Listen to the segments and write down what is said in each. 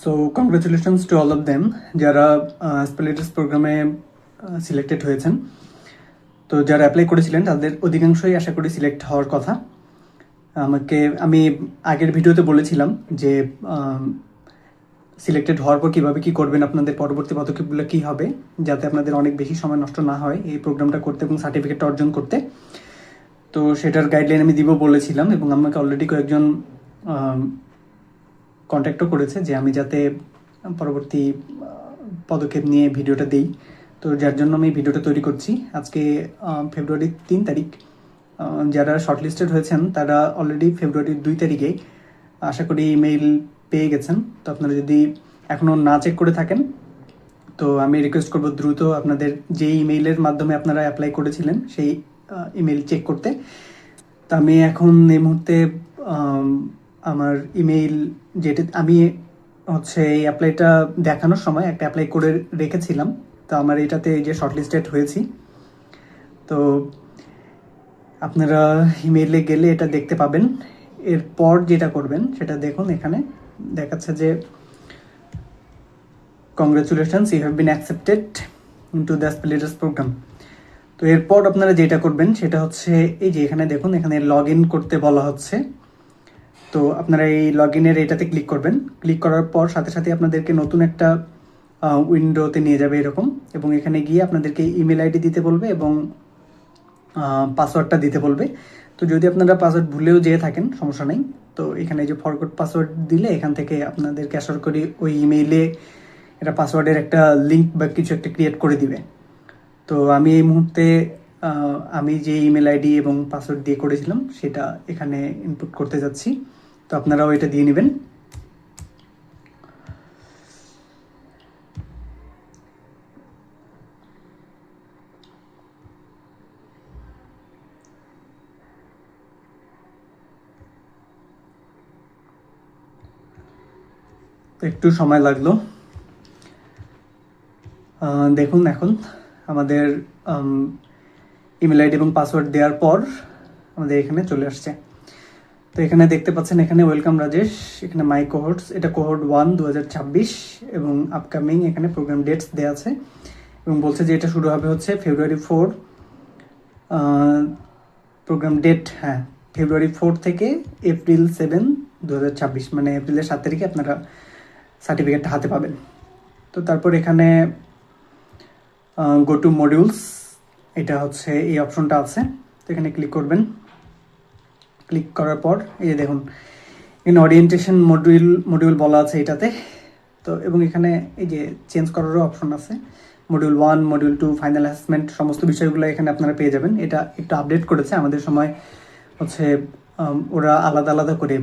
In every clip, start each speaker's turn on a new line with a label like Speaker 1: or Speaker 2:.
Speaker 1: So congratulations to all of them যারা স্পেলিটাস প্রোগ্রামে selected হয়েছেন। তো যারা অ্যাপ্লাই করেছিলেন তাদের অধিকাংশই আশা করি সিলেক্ট হওয়ার কথা। আমি আগের ভিডিওতে বলেছিলাম যে সিলেক্টেড হওয়ার পর কীভাবে কী করবেন, আপনাদের পরবর্তী পদক্ষেপগুলো কী হবে, যাতে আপনাদের অনেক বেশি সময় নষ্ট না হয় এই প্রোগ্রামটা করতে এবং সার্টিফিকেটটা অর্জন করতে। তো সেটার গাইডলাইন আমি দিব বলেছিলাম এবং আমাকে অলরেডি কয়েকজন কন্ট্যাক্টও করেছে যে আমি যাতে পরবর্তী পদক্ষেপ নিয়ে ভিডিওটা দিই। তো যার জন্য আমি ভিডিওটা তৈরি করছি। আজকে ফেব্রুয়ারির 3 তারিখ। যারা শর্টলিস্টেড হয়েছেন তারা অলরেডি ফেব্রুয়ারির 2 তারিখে আশা করি ইমেইল পেয়ে গেছেন। তো আপনারা যদি এখনও না চেক করে থাকেন তো আমি রিকোয়েস্ট করব দ্রুত আপনাদের যে ইমেইলের মাধ্যমে আপনারা অ্যাপ্লাই করেছিলেন সেই ইমেইল চেক করতে। তো আমি এখন এই মুহূর্তে আমার ইমেইল যেটা আমি এই অ্যাপ্লাইটা দেখানোর সময় একটা অ্যাপ্লাই করে রেখেছিলাম। তো আমার এটাতে যে শর্টলিস্টেড হয়েছি, তো আপনারা ইমেইলে গেলে এটা দেখতে পাবেন। এরপর যেটা করবেন সেটা দেখুন, এখানে দেখাচ্ছে যে congratulations, you have been accepted into the Spelitas programme. তো এরপর আপনারা যেটা করবেন সেটা হচ্ছে এই যে এখানে দেখুন, এখানে লগ ইন করতে বলা হচ্ছে। তো আপনারা এই লগ ইনের এটাতে ক্লিক করবেন। ক্লিক করার পর সাথে সাথে আপনাদেরকে নতুন একটা উইন্ডোতে নিয়ে যাবে এরকম, এবং এখানে গিয়ে আপনাদেরকে ইমেল আইডি দিতে বলবে এবং পাসওয়ার্ডটা দিতে বলবে। তো যদি আপনারা পাসওয়ার্ড ভুলেও যেয়ে থাকেন সমস্যা নেই। তো এখানে যে ফরগট পাসওয়ার্ড দিলে এখান থেকে আপনাদেরকে আশা করি ওই ইমেইলে এটা পাসওয়ার্ডের একটা লিঙ্ক বা কিছু একটা ক্রিয়েট করে দিবে। তো আমি এই মুহূর্তে আমি যে ইমেল আইডি এবং পাসওয়ার্ড দিয়ে করেছিলাম সেটা এখানে ইনপুট করতে যাচ্ছি। তো আপনারাও এটা দিয়ে নেবেন। একটু সময় লাগলো। দেখুন এখন আমাদের ইমেল আইডি এবং পাসওয়ার্ড দেওয়ার পর আমাদের এখানে চলে আসছে। তো এখানে দেখতে পাচ্ছেন, এখানে ওয়েলকাম রাজেশ, এখানে মাই কোহর্টস, এটা কোহর্ট 1 2026 এবং আপকামিং এখানে প্রোগ্রাম ডেটস দেওয়া আছে এবং বলছে যে এটা শুরু হবে হচ্ছে ফেব্রুয়ারি 4। প্রোগ্রাম ডেট ফেব্রুয়ারি 4 থেকে এপ্রিল 7 2026, মানে এপ্রিলের 7 তারিখে আপনারা সার্টিফিকেটটা হাতে পাবেন। তো তারপর এখানে গো টু মডিউলস, এটা হচ্ছে এই অপশনটা আছে। তো এখানে ক্লিক করবেন। ক্লিক করার পর এই যে দেখুন এখানে ওরিয়েন্টেশন মডিউল বলা আছে এটাতে। তো এবং এখানে এই যে চেঞ্জ করারও অপশন আছে, মডিউল 1, মডিউল 2, ফাইনাল অ্যাসেসমেন্ট, সমস্ত বিষয়গুলো এখানে আপনারা পেয়ে যাবেন। এটা একটু আপডেট করেছে, আমাদের সময় ওরা আলাদা আলাদা করে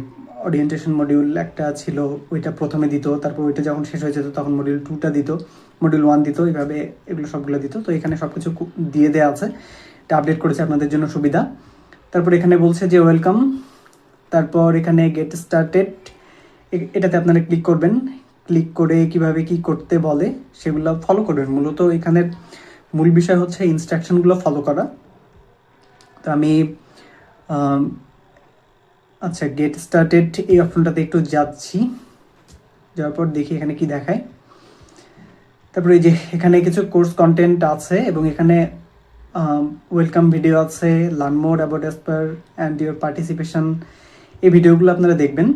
Speaker 1: ওরিয়েন্টেশন মডিউল একটা ছিল, ওইটা প্রথমে দিত, তারপর ওইটা যখন শেষ হয়ে যেত তখন মডিউল 2টা দিত, মডিউল 1 দিত, এইভাবে এগুলো সবগুলো দিত। তো এখানে সব কিছু দিয়ে দেওয়া আছে, এটা আপডেট করেছে আপনাদের জন্য সুবিধা। তারপর এখানে বলছে যে ওয়েলকাম, তারপর এখানে গেট স্টার্টেড, এটাতে আপনারা ক্লিক করবেন। ক্লিক করে কিভাবে কি করতে বলে সেগুলো ফলো করবেন। মূলত এখানের মূল বিষয় হচ্ছে ইনস্ট্রাকশনগুলো ফলো করা। তো আমি গেট স্টার্টেড এই অপশনটাতে একটু যাচ্ছি, যাওয়ার পর দেখি এখানে কি দেখায়। তারপরে এই যে এখানে কিছু কোর্স কন্টেন্ট আছে এবং এখানে ওয়েলকাম ভিডিও আছে, learn more about Espar and your participation, এই ভিডিওগুলো আপনারা দেখবেন।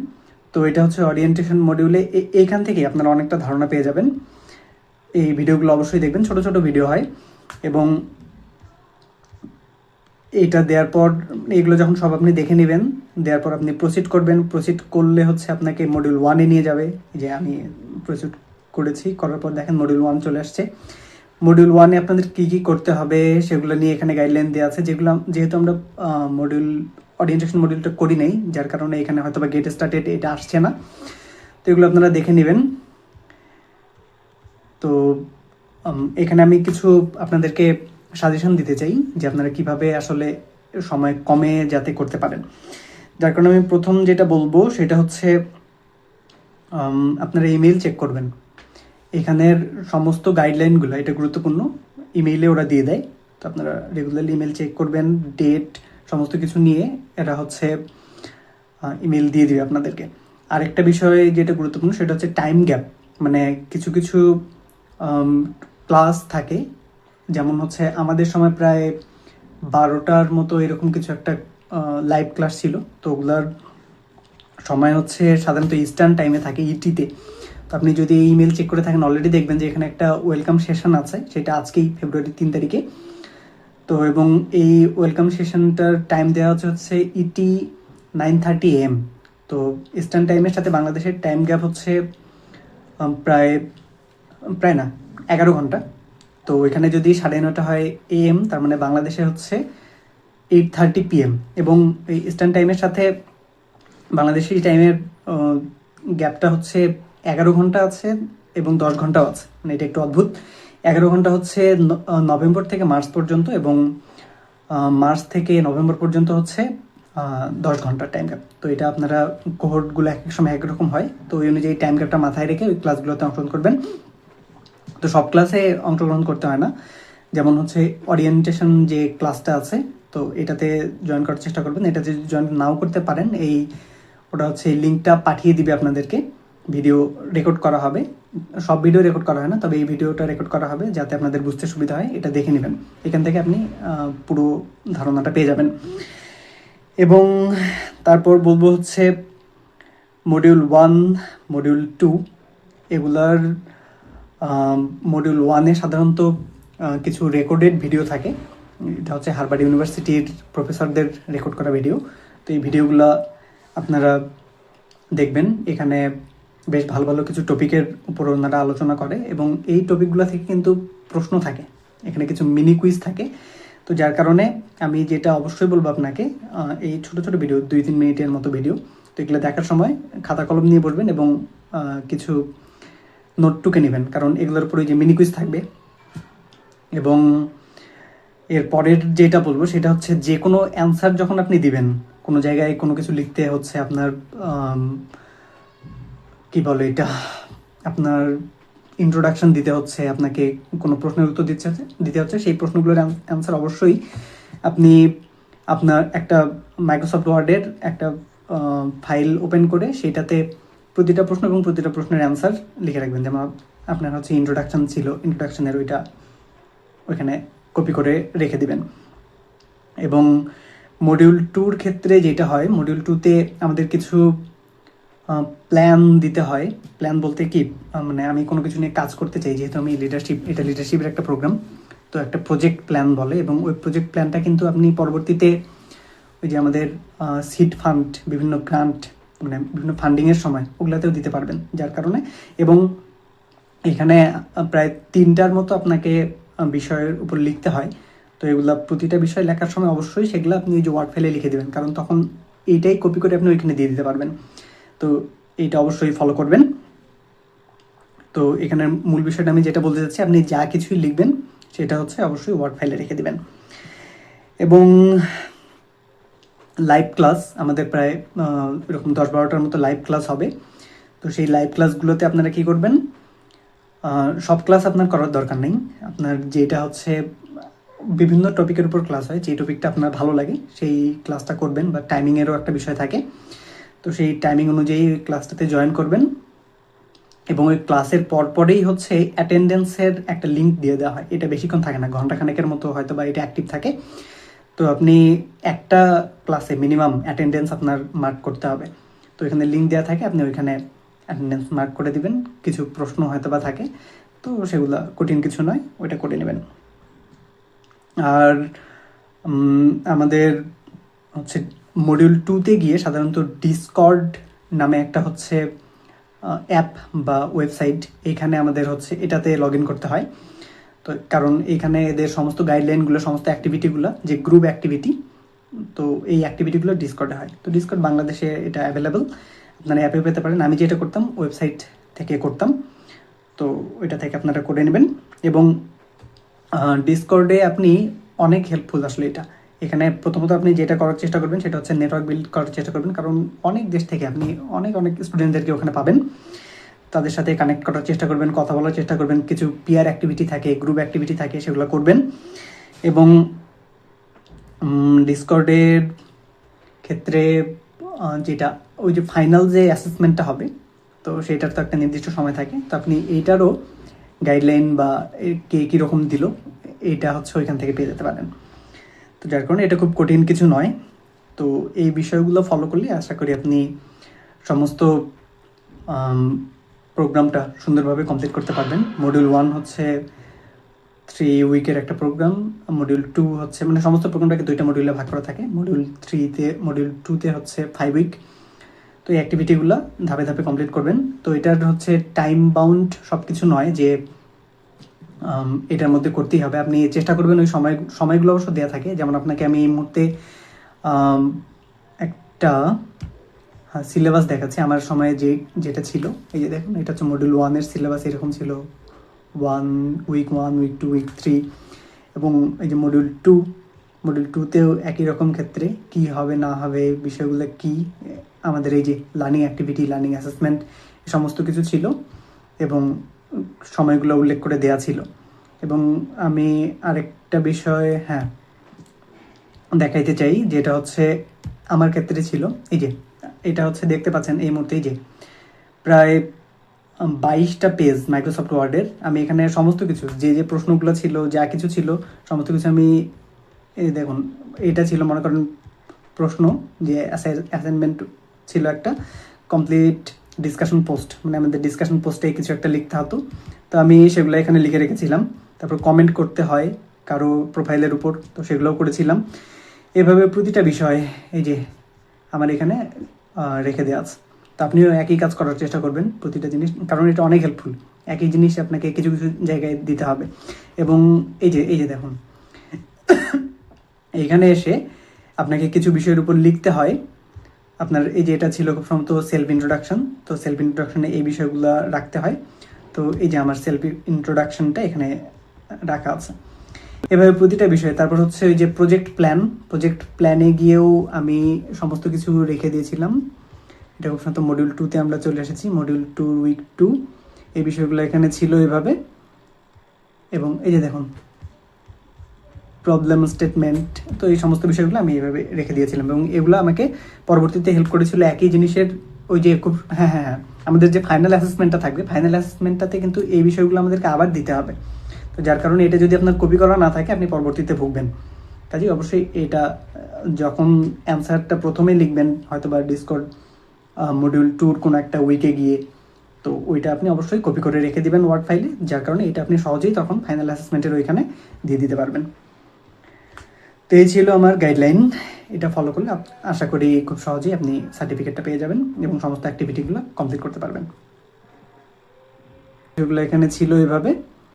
Speaker 1: তো এটা হচ্ছে ওরিয়েন্টেশন মডিউলে, এইখান থেকে আপনারা অনেকটা ধারণা পেয়ে যাবেন। এই ভিডিওগুলো অবশ্যই দেখবেন, ছোট ছোট ভিডিও হয়। এবং এইটা দেওয়ার পর এগুলো যখন সব আপনি দেখে নেবেন, দেওয়ার পর আপনি প্রসিড করবেন। প্রসিড করলে হচ্ছে আপনাকে মডিউল 1-এ নিয়ে যাবে। যে আমি প্রসিড করেছি, করার পর দেখেন মডিউল 1 চলে আসছে। মডিউল 1-এ আপনাদের কী কী করতে হবে সেগুলো নিয়ে এখানে গাইডলাইন দেওয়া আছে, যেগুলো যেহেতু আমরা ওরিয়েন্টেশন মডিউলটা করি নাই, যার কারণে এখানে হয়তো বা গেট স্টার্টেড এটা আসছে না। তো এগুলো আপনারা দেখে নেবেন। তো এখানে আমি কিছু আপনাদেরকে সাজেশন দিতে চাই যে আপনারা কিভাবে আসলে সময় কমে যাতে করতে পারেন। যার কারণে আমি প্রথম যেটা বলবো সেটা হচ্ছে আপনারা ইমেল চেক করবেন। এখানের সমস্ত গাইডলাইনগুলো, এটা গুরুত্বপূর্ণ, ইমেইলে ওরা দিয়ে দেয়। তো আপনারা রেগুলারলি ইমেল চেক করবেন, ডেট সমস্ত কিছু নিয়ে এরা ইমেল দিয়ে দিবে আপনাদেরকে। আরেকটা বিষয় যেটা গুরুত্বপূর্ণ সেটা হচ্ছে টাইম গ্যাপ, মানে কিছু কিছু ক্লাস থাকে, যেমন হচ্ছে আমাদের সময় প্রায় 12টার মতো এরকম কিছু একটা লাইভ ক্লাস ছিল। তো ওগুলার সময় হচ্ছে সাধারণত ইস্টার্ন টাইমে থাকে, ইটিতে। তো আপনি যদি এই ইমেল চেক করে থাকেন অলরেডি দেখবেন যে এখানে একটা ওয়েলকাম সেশন আছে, সেটা আজকেই ফেব্রুয়ারি 3 তারিখে। তো এবং এই ওয়েলকাম সেশনটার টাইম দেওয়া হচ্ছে ইটি 9:30 AM। তো ইস্টার্ন টাইমের সাথে বাংলাদেশের টাইম গ্যাপ হচ্ছে প্রায় প্রায় না 11 ঘন্টা। তো এখানে যদি 9:30 হয় AM, তার মানে বাংলাদেশে হচ্ছে 8:30 PM। এবং এই ইস্টার্ন টাইমের সাথে বাংলাদেশি টাইমের গ্যাপটা হচ্ছে 11 ঘন্টা আছে এবং 10 ঘন্টাও আছে, মানে এটা একটু অদ্ভুত। 11 ঘন্টা হচ্ছে নভেম্বর থেকে মার্চ পর্যন্ত, এবং মার্চ থেকে নভেম্বর পর্যন্ত হচ্ছে 10 ঘন্টার টাইম গ্যাপ। তো এটা আপনারা কোহর্টগুলো এক এক সময় একরকম হয়, তো ওই অনুযায়ী টাইম গ্যাপটা মাথায় রেখে ওই ক্লাসগুলোতে অংশগ্রহণ করবেন। তো সব ক্লাসে অংশগ্রহণ করতে হয় না, যেমন হচ্ছে ওরিয়েন্টেশন যে ক্লাসটা আছে, তো এটাতে জয়েন করার চেষ্টা করবেন। এটা যদি জয়েন নাও করতে পারেন, ওটা হচ্ছে লিঙ্কটা পাঠিয়ে দিবে আপনাদেরকে। ভিডিও রেকর্ড করা হবে, সব ভিডিও রেকর্ড করা হয় না, তবে এই ভিডিওটা রেকর্ড করা হবে যাতে আপনাদের বুঝতে সুবিধা হয়। এটা দেখে নেবেন, এখান থেকে আপনি পুরো ধারণাটা পেয়ে যাবেন। এবং তারপর বলবো হচ্ছে মডিউল 1, মডিউল 2 এগুলার মডিউল 1-এ সাধারণত কিছু রেকর্ডেড ভিডিও থাকে। এটা হচ্ছে হার্ভার্ড ইউনিভার্সিটির প্রফেসরদের রেকর্ড করা ভিডিও। তো এই ভিডিওগুলো আপনারা দেখবেন, এখানে বেশ ভালো ভালো কিছু টপিকের উপর ওনারা আলোচনা করে, এবং এই টপিকগুলো থেকে কিন্তু প্রশ্ন থাকে, এখানে কিছু মিনি কুইজ থাকে। তো যার কারণে আমি যেটা অবশ্যই বলবো আপনাকে, এই ছোট ছোট ভিডিও 2-3 মিনিটের মতো ভিডিও, তো এগুলো দেখার সময় খাতা কলম নিয়ে বসবেন এবং কিছু নোট টুকে নেবেন, কারণ এগুলোর উপরে যে মিনি কুইজ থাকবে। এবং এর পরের যেটা বলবো সেটা হচ্ছে যে কোনো অ্যান্সার যখন আপনি দিবেন, কোনো জায়গায় কোনো কিছু লিখতে হচ্ছে আপনার কি বলে এটা, আপনার ইন্ট্রোডাকশন দিতে হচ্ছে, আপনাকে কোনো প্রশ্নের উত্তর দিতে হচ্ছে, সেই প্রশ্নগুলোর অ্যান্সার অবশ্যই আপনি আপনার একটা মাইক্রোসফট ওয়ার্ডের একটা ফাইল ওপেন করে সেটাতে প্রতিটা প্রশ্ন এবং প্রতিটা প্রশ্নের অ্যান্সার লিখে রাখবেন। যেমন আপনার হচ্ছে ইন্ট্রোডাকশন ছিল, ইন্ট্রোডাকশনের ওইটা ওইখানে কপি করে রেখে দিবেন। এবং মডিউল 2-র ক্ষেত্রে যেটা হয়, মডিউল 2-তে আমাদের কিছু প্ল্যান দিতে হয়। প্ল্যান বলতে কি, মানে আমি কোনো কিছু নিয়ে কাজ করতে চাই, যেহেতু আমি এটা লিডারশিপের একটা প্রোগ্রাম, তো একটা প্রজেক্ট প্ল্যান বলে। এবং ওই প্রজেক্ট প্ল্যানটা কিন্তু আপনি পরবর্তীতে ওই যে আমাদের সিড ফান্ড, বিভিন্ন গ্রান্ট, মানে বিভিন্ন ফান্ডিংয়ের সময় ওগুলাতেও দিতে পারবেন। যার কারণে, এবং এখানে প্রায় 3টার মতো আপনাকে বিষয়ের উপর লিখতে হয়। তো এগুলা প্রতিটা বিষয় লেখার সময় অবশ্যই সেগুলো আপনি ওই যে ওয়ার্ড ফাইলে লিখে দেবেন, কারণ তখন এইটাই কপি করে আপনি ওইখানে দিয়ে দিতে পারবেন। তো এইটা অবশ্যই ফলো করবেন। তো এখানে মূল বিষয়টা আমি যেটা বলতে চাচ্ছি, আপনি যা কিছুই লিখবেন সেটা হচ্ছে অবশ্যই ওয়ার্ড ফাইলে রেখে দেবেন। এবং লাইভ ক্লাস আমাদের প্রায় এরকম 10-12টার মতো লাইভ ক্লাস হবে। তো সেই লাইভ ক্লাসগুলোতে আপনারা কি করবেন, সব ক্লাস আপনার করার দরকার নেই। আপনার যেটা হচ্ছে বিভিন্ন টপিকের উপর ক্লাস হয়, যে টপিকটা আপনার ভালো লাগে সেই ক্লাসটা করবেন, বা টাইমিংয়েরও একটা বিষয় থাকে। তো সেই টাইমিং অনুযায়ী ওই ক্লাসটাতে জয়েন করবেন, এবং ওই ক্লাসের পরেই হচ্ছে অ্যাটেন্ডেন্সের একটা লিঙ্ক দিয়ে দেওয়া হয়। এটা বেশিক্ষণ থাকে না, ঘন্টাখানেকের মতো হয়তো বা এটা অ্যাক্টিভ থাকে। তো আপনি একটা ক্লাসে মিনিমাম অ্যাটেন্ডেন্স আপনার মার্ক করতে হবে। তো এখানে লিঙ্ক দেওয়া থাকে, আপনি ওইখানে অ্যাটেন্ডেন্স মার্ক করে দিবেন। কিছু প্রশ্ন হয়তো বা থাকে, তো সেগুলো কঠিন কিছু নয়, ওইটা করে নেবেন। আর আমাদের হচ্ছে মডিউল 2-তে গিয়ে সাধারণত ডিসকর্ড নামে একটা হচ্ছে অ্যাপ বা ওয়েবসাইট, এখানে আমাদের হচ্ছে এটাতে লগ ইন করতে হয়। তো কারণ এখানে এদের সমস্ত গাইডলাইনগুলো, সমস্ত অ্যাক্টিভিটিগুলো যে গ্রুপ অ্যাক্টিভিটি, তো এই অ্যাক্টিভিটিগুলো ডিসকর্ডে হয়। তো ডিসকর্ড বাংলাদেশে এটা অ্যাভেলেবল, আপনারা অ্যাপে পেতে পারেন। আমি যেটা করতাম ওয়েবসাইট থেকে করতাম, তো ওইটা থেকে আপনারা করে নেবেন। এবং ডিসকর্ডে আপনি অনেক হেল্পফুল আসলে এটা। এখানে প্রথমত আপনি যেটা করার চেষ্টা করবেন সেটা হচ্ছে নেটওয়ার্ক বিল্ড করার চেষ্টা করবেন, কারণ অনেক দেশ থেকে আপনি অনেক স্টুডেন্টদেরকে ওখানে পাবেন। তাদের সাথে কানেক্ট করার চেষ্টা করবেন, কথা বলার চেষ্টা করবেন। কিছু পিয়ার অ্যাক্টিভিটি থাকে, গ্রুপ অ্যাক্টিভিটি থাকে, সেগুলো করবেন। এবং ডিসকর্ডের ক্ষেত্রে যেটা ওই যে ফাইনাল যে অ্যাসেসমেন্টটা হবে, তো সেটার তো একটা নির্দিষ্ট সময় থাকে, তো আপনি এইটারও গাইডলাইন বা কে কীরকম দিল এইটা হচ্ছে ওইখান থেকে পেয়ে যেতে পারেন। তো যার কারণে এটা খুব কঠিন কিছু নয়। তো এই বিষয়গুলো ফলো করলে আশা করি আপনি সমস্ত প্রোগ্রামটা সুন্দরভাবে কমপ্লিট করতে পারবেন। মডিউল 1 হচ্ছে 3 উইকের একটা প্রোগ্রাম, মডিউল 2 হচ্ছে মানে সমস্ত প্রোগ্রামটাকে 2টা মডিউলে ভাগ করা থাকে। মডিউল 2তে হচ্ছে 5 উইক। তো এই অ্যাক্টিভিটিগুলো ধাপে ধাপে কমপ্লিট করবেন। তো এটার হচ্ছে টাইম বাউন্ড সব কিছু নয় যে এটার মধ্যে করতেই হবে, আপনি চেষ্টা করবেন ওই সময়গুলো অবশ্য দেওয়া থাকে। যেমন আপনাকে আমি এই মুহূর্তে একটা সিলেবাস দেখাচ্ছি আমার সময়ে যেটা ছিল। এই যে দেখুন, এটা হচ্ছে মডিউল 1-এর সিলেবাস, এরকম ছিল 1 উইক 1, উইক 2, উইক 3, এবং এই যে মডিউল 2তেও একই রকম ক্ষেত্রে কি হবে না হবে, বিষয়গুলো কি, আমাদের এই যে লার্নিং অ্যাক্টিভিটি, লার্নিং অ্যাসেসমেন্ট, সমস্ত কিছু ছিল এবং সময়গুলো উল্লেখ করে দেয়া ছিল। এবং আমি আরেকটা বিষয় দেখাইতে চাই, যেটা হচ্ছে আমার ক্ষেত্রে ছিল। এই যে এটা হচ্ছে দেখতে পাচ্ছেন এই মুহূর্তে, এই যে প্রায় 22টা পেজ মাইক্রোসফট ওয়ার্ডের। আমি এখানে সমস্ত কিছু যে প্রশ্নগুলো ছিল, যা কিছু ছিল, সমস্ত কিছু আমি এই দেখুন, এটা ছিল মনে করেন প্রশ্ন, যে অ্যাসাইনমেন্ট ছিল একটা কমপ্লিট ডিসকাশন পোস্ট, মানে আমাদের ডিসকাশন পোস্টে কিছু একটা লিখতে হতো। তো আমি সেগুলো এখানে লিখে রেখেছিলাম। তারপর কমেন্ট করতে হয় কারো প্রোফাইলের উপর, তো সেগুলোও করেছিলাম। এভাবে প্রতিটা বিষয় এই যে আমার এখানে রেখে দেওয়া আছে। তো আপনিও একই কাজ করার চেষ্টা করবেন প্রতিটা জিনিস, কারণ এটা অনেক হেল্পফুল। একই জিনিস আপনাকে কিছু কিছু জায়গায় দিতে হবে। এবং এই যে দেখুন, এইখানে এসে আপনাকে কিছু বিষয়ের উপর লিখতে হয়। আপনার এই যে এটা ছিল খুব সম্ভবত সেলফ ইন্ট্রোডাকশন, তো সেলফ ইন্ট্রোডাকশনে এই বিষয়গুলো রাখতে হয়। তো এই যে আমার সেলফ ইন্ট্রোডাকশনটা এখানে রাখা আছে। এভাবে প্রতিটা বিষয়। তারপর হচ্ছে ওই যে প্রজেক্ট প্ল্যানে গিয়েও আমি সমস্ত কিছু রেখে দিয়েছিলাম। এটা খুব সম্ভবত মডিউল 2তে আমরা চলে এসেছি, মডিউল 2 উইক 2, এই বিষয়গুলো এখানে ছিল এভাবে। এবং এই যে দেখুন প্রবলেম স্টেটমেন্ট, তো এই সমস্ত বিষয়গুলো আমি এইভাবে রেখে দিয়েছিলাম এবং এগুলো আমাকে পরবর্তীতে হেল্প করেছিল একই জিনিসের ওই যে খুব আমাদের যে ফাইনাল অ্যাসেসমেন্টটা থাকবে, ফাইনাল অ্যাসেসমেন্টটাতে কিন্তু এই বিষয়গুলো আমাদেরকে আবার দিতে হবে। তো যার কারণে এটা যদি আপনার কপি করা না থাকে, আপনি পরবর্তীতে ভুগবেন। কাজেই অবশ্যই এটা যখন অ্যান্সারটা প্রথমে লিখবেন, হয়তো বা ডিসকর্ড মডিউল 2-র কোনো একটা উইকে গিয়ে, তো ওইটা আপনি অবশ্যই কপি করে রেখে দিবেন ওয়ার্ড ফাইলে, যার কারণে এটা আপনি সহজেই তখন ফাইনাল অ্যাসেসমেন্টের ওইখানে দিয়ে দিতে পারবেন। তো এই ছিল আমার গাইডলাইন। এটা ফলো করলে আশা করি খুব সহজেই আপনি সার্টিফিকেটটা পেয়ে যাবেন এবং সমস্ত অ্যাক্টিভিটিগুলো কমপ্লিট করতে পারবেন। এগুলো এখানে ছিল এভাবে।